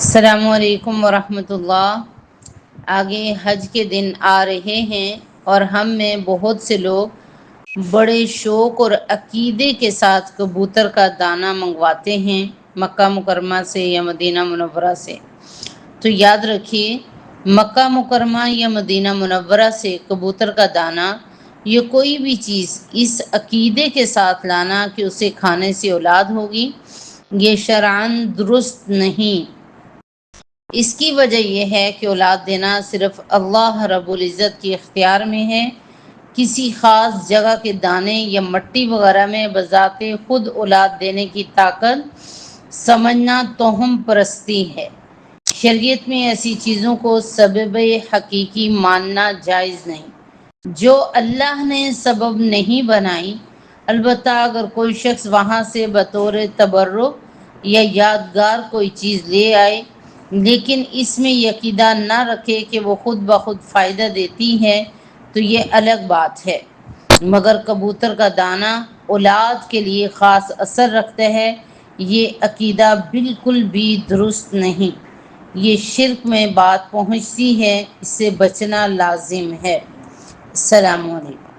السلام علیکم ورحمۃ اللہ۔ آگے حج کے دن آ رہے ہیں اور ہم میں بہت سے لوگ بڑے شوق اور عقیدے کے ساتھ کبوتر کا دانہ منگواتے ہیں مکہ مکرمہ سے یا مدینہ منورہ سے۔ تو یاد رکھیے، مکہ مکرمہ یا مدینہ منورہ سے کبوتر کا دانہ یا کوئی بھی چیز اس عقیدے کے ساتھ لانا کہ اسے کھانے سے اولاد ہوگی، یہ شرعاً درست نہیں۔ اس کی وجہ یہ ہے کہ اولاد دینا صرف اللہ رب العزت کے اختیار میں ہے۔ کسی خاص جگہ کے دانے یا مٹی وغیرہ میں بذات خود اولاد دینے کی طاقت سمجھنا توہم پرستی ہے۔ شریعت میں ایسی چیزوں کو سبب حقیقی ماننا جائز نہیں، جو اللہ نے سبب نہیں بنائی۔ البتہ اگر کوئی شخص وہاں سے بطور تبرک یا یادگار کوئی چیز لے آئے لیکن اس میں یہ عقیدہ نہ رکھے کہ وہ خود بخود فائدہ دیتی ہے تو یہ الگ بات ہے، مگر کبوتر کا دانہ اولاد کے لیے خاص اثر رکھتا ہے، یہ عقیدہ بالکل بھی درست نہیں۔ یہ شرک میں بات پہنچتی ہے، اس سے بچنا لازم ہے۔ السلام علیکم۔